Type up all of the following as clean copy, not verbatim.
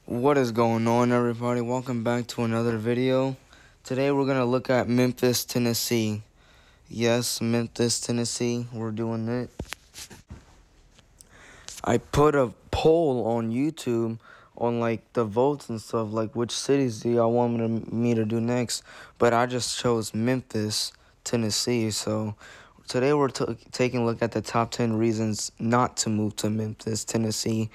What is going on, everybody? Welcome back to another video. Today we're going to look at Memphis, Tennessee. Yes, Memphis, Tennessee. We're doing it. I put a poll on YouTube on like the votes and stuff, like which cities do y'all want me to do next, but I just chose Memphis, Tennessee. So today we're taking a look at the top 10 reasons not to move to Memphis, Tennessee.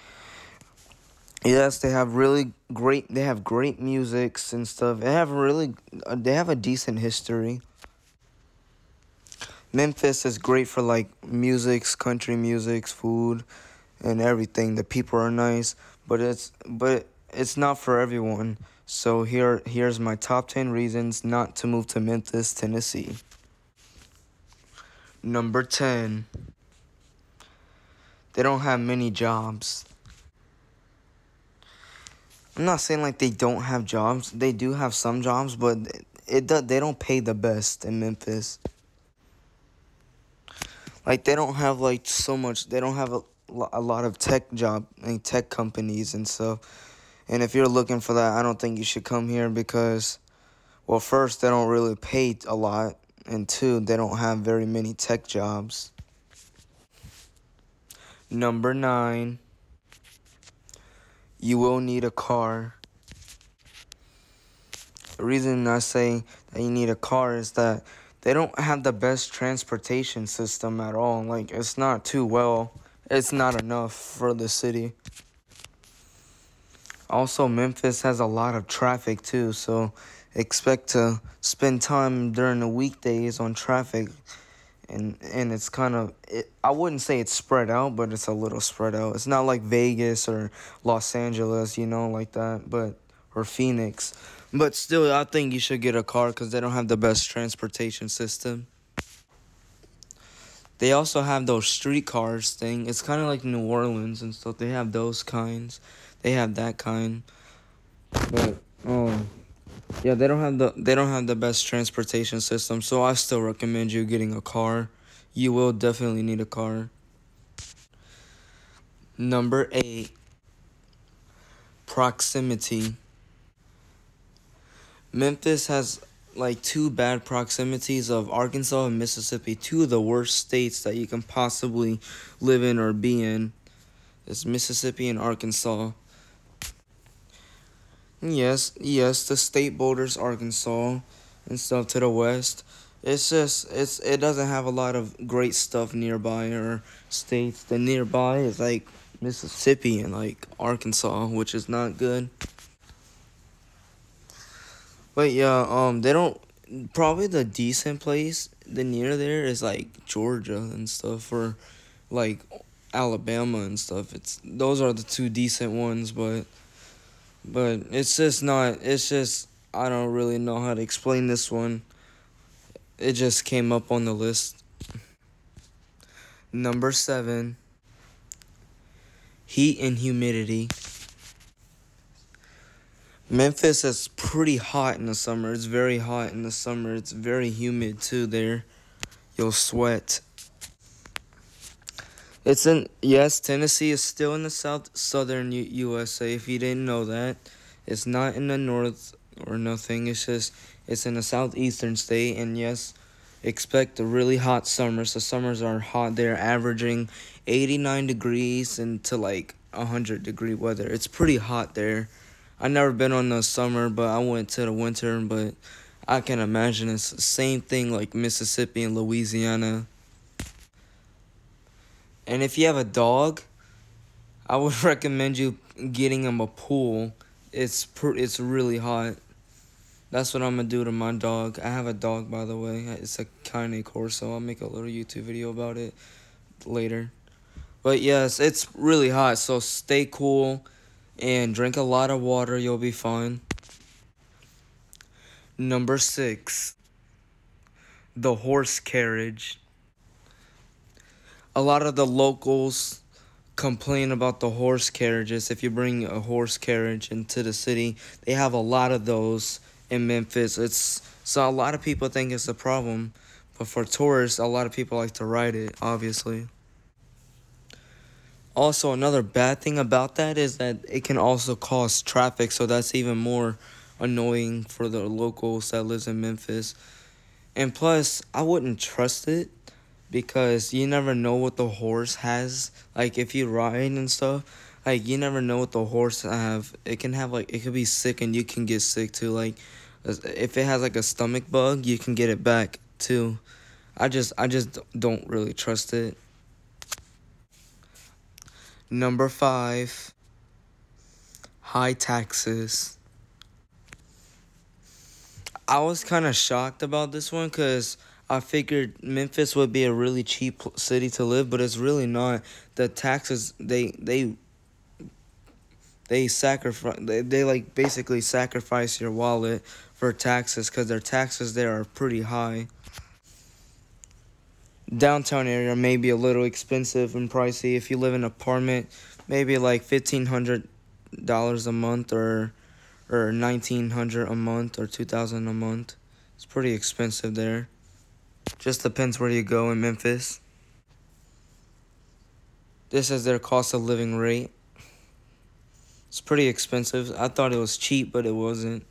Yes, they have great musics and stuff. They have a decent history. Memphis is great for like musics, country musics, food, and everything. The people are nice, but it's not for everyone. So here's my top 10 reasons not to move to Memphis, Tennessee. Number 10. They don't have many jobs. I'm not saying like they don't have jobs. They do have some jobs, but they don't pay the best in Memphis. Like they don't have like so much. They don't have a lot of tech companies and stuff. And if you're looking for that, I don't think you should come here because, well, first, they don't really pay a lot, and two, they don't have very many tech jobs. Number 9. You will need a car. The reason I say that you need a car is that they don't have the best transportation system at all. Like, it's not too well. It's not enough for the city. Also, Memphis has a lot of traffic too, so expect to spend time during the weekdays on traffic. And it's kind of, I wouldn't say it's spread out, but it's a little spread out. It's not like Vegas or Los Angeles, like that, or Phoenix. But still, I think you should get a car because they don't have the best transportation system. They also have those streetcars thing. It's kind of like New Orleans and stuff. They have those kinds. They have that kind. But, yeah, they don't have the best transportation system, so I still recommend you getting a car. You will definitely need a car. Number 8. Proximity. Memphis has like 2 bad proximities of Arkansas and Mississippi, 2 of the worst states that you can possibly live in or be in. It's Mississippi and Arkansas. Yes, the state borders Arkansas and stuff to the west. It doesn't have a lot of great stuff nearby or states. The nearby is like Mississippi and like Arkansas, which is not good. But yeah, they don't, probably the decent place, the near there is like Georgia and stuff, or like Alabama and stuff. Those are the 2 decent ones, but it's just I don't really know how to explain this one. It just came up on the list. Number 7. Heat and humidity. Memphis is pretty hot in the summer. It's very hot in the summer. It's very humid too there. You'll sweat. Tennessee is still in the southern USA, if you didn't know that. It's not in the north or nothing. It's in the southeastern state, and yes, expect a really hot summers. The summers are hot. They're averaging 89 degrees into like 100-degree weather. It's pretty hot there. I've never been on the summer, but I went to the winter, but I can imagine it's the same thing like Mississippi and Louisiana. And if you have a dog, I would recommend you getting him a pool. It's really hot. That's what I'm going to do to my dog. I have a dog, by the way. It's a Cane Corso. I'll make a little YouTube video about it later. But yes, it's really hot, so stay cool and drink a lot of water. You'll be fine. Number 6. The horse carriage. A lot of the locals complain about the horse carriages. If you bring a horse carriage into the city, they have a lot of those in Memphis. So a lot of people think it's a problem, but for tourists, a lot of people like to ride it, obviously. Also, another bad thing about that is that it can also cause traffic, so that's even more annoying for the locals that lives in Memphis. And plus, I wouldn't trust it because you never know what the horse has. Like if you ride and stuff, like you never know what the horse have. It can have like it could be sick and you can get sick too. Like if it has like a stomach bug, you can get it back too. I just don't really trust it. Number 5, high taxes. I was kind of shocked about this one because I figured Memphis would be a really cheap city to live, but it's really not. The taxes they sacrifice they like basically sacrifice your wallet for taxes because their taxes there are pretty high. Downtown area may be a little expensive and pricey. If you live in an apartment, maybe like $1,500 a month or 1,900 a month or 2,000 a month. It's pretty expensive there. Just depends where you go in Memphis. This is their cost of living rate. It's pretty expensive. I thought it was cheap, but it wasn't.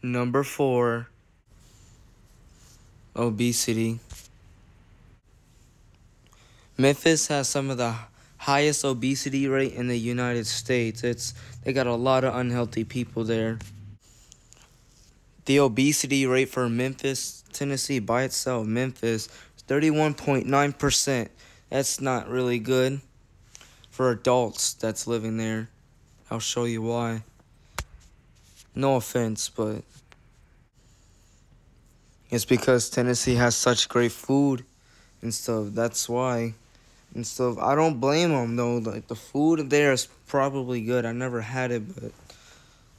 Number 4, obesity. Memphis has some of the highest obesity rate in the United States. They got a lot of unhealthy people there. The obesity rate for Memphis, Tennessee by itself, Memphis, is 31.9%. That's not really good for adults that's living there. I'll show you why. No offense, but it's because Tennessee has such great food and stuff. That's why. And stuff. I don't blame them though. Like the food there is probably good. I never had it, but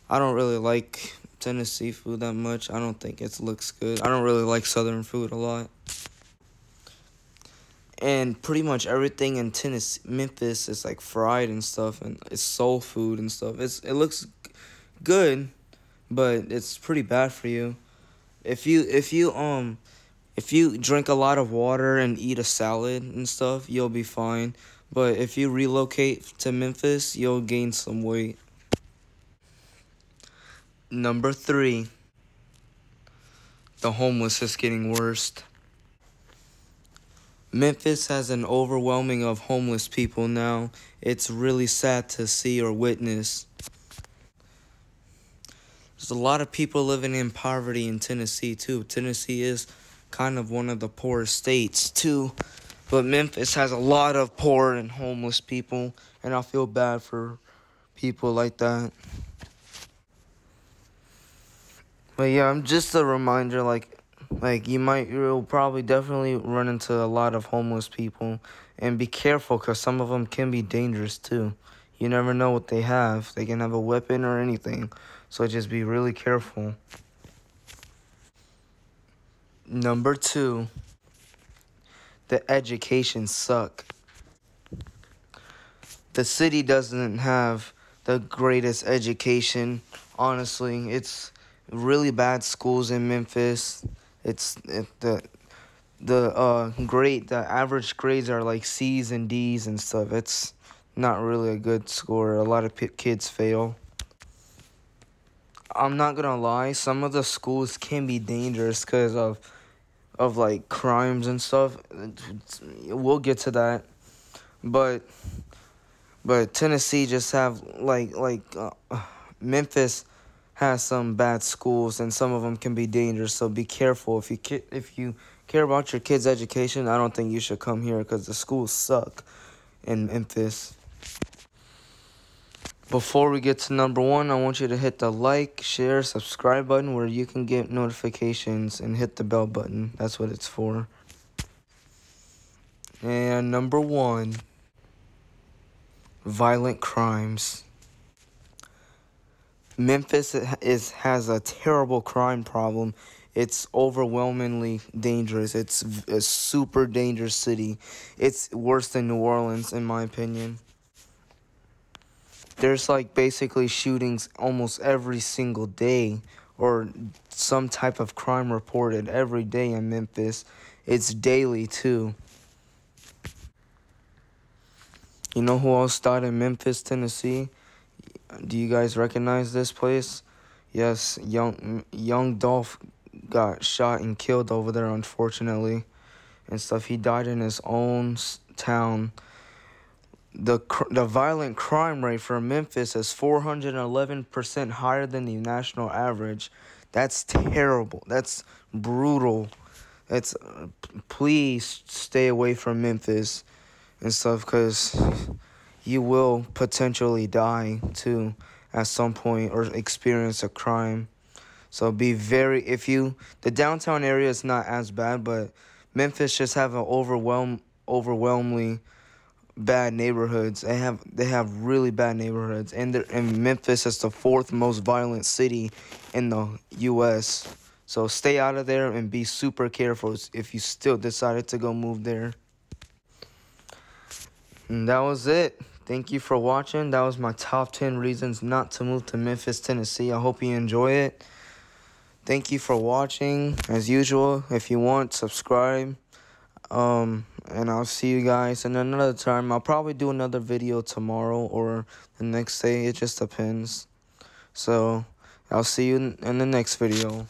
I don't really like Tennessee food that much. I don't think it looks good. I don't really like Southern food a lot. And pretty much everything in Tennessee, Memphis is like fried and stuff, and it's soul food and stuff. It looks good, but it's pretty bad for you. If you drink a lot of water and eat a salad and stuff, you'll be fine. But if you relocate to Memphis, you'll gain some weight. Number 3, the homeless is getting worse. Memphis has an overwhelming of homeless people now. It's really sad to see or witness. There's a lot of people living in poverty in Tennessee too. Tennessee is kind of one of the poorest states too. But Memphis has a lot of poor and homeless people, and I feel bad for people like that. But yeah, just a reminder, like you'll probably definitely run into a lot of homeless people, and be careful because some of them can be dangerous too. You never know what they have. They can have a weapon or anything, so just be really careful. Number 2, the education suck. The city doesn't have the greatest education. Honestly, it's really bad schools in Memphis. The average grades are like C's and D's and stuff. It's not really a good score. A lot of kids fail. I'm not gonna lie, some of the schools can be dangerous because of like crimes and stuff. We'll get to that, but Tennessee just have Memphis has some bad schools, and some of them can be dangerous. So be careful if you care about your kids' education. I don't think you should come here because the schools suck in Memphis. Before we get to number 1, I want you to hit the like, share, subscribe button where you can get notifications, and hit the bell button. That's what it's for. And number 1, violent crimes. Memphis has a terrible crime problem. It's overwhelmingly dangerous. It's a super dangerous city. It's worse than New Orleans, in my opinion. There's like basically shootings almost every single day, or some type of crime reported every day in Memphis. It's daily too. You know who else died in Memphis, Tennessee? Do you guys recognize this place? Yes, young Dolph got shot and killed over there, unfortunately, and stuff. He died in his own town. The violent crime rate for Memphis is 411% higher than the national average. That's terrible. That's brutal. That's please stay away from Memphis and stuff, because you will potentially die too at some point or experience a crime. So be very, the downtown area is not as bad, but Memphis just have an overwhelmingly bad neighborhoods. They have really bad neighborhoods, and Memphis is the fourth most violent city in the U.S. So stay out of there and be super careful if you still decided to go move there. And that was it. Thank you for watching. That was my top 10 reasons not to move to Memphis, Tennessee. I hope you enjoy it. Thank you for watching. As usual, if you want, subscribe. And I'll see you guys in another time. I'll probably do another video tomorrow or the next day. It just depends. So I'll see you in the next video.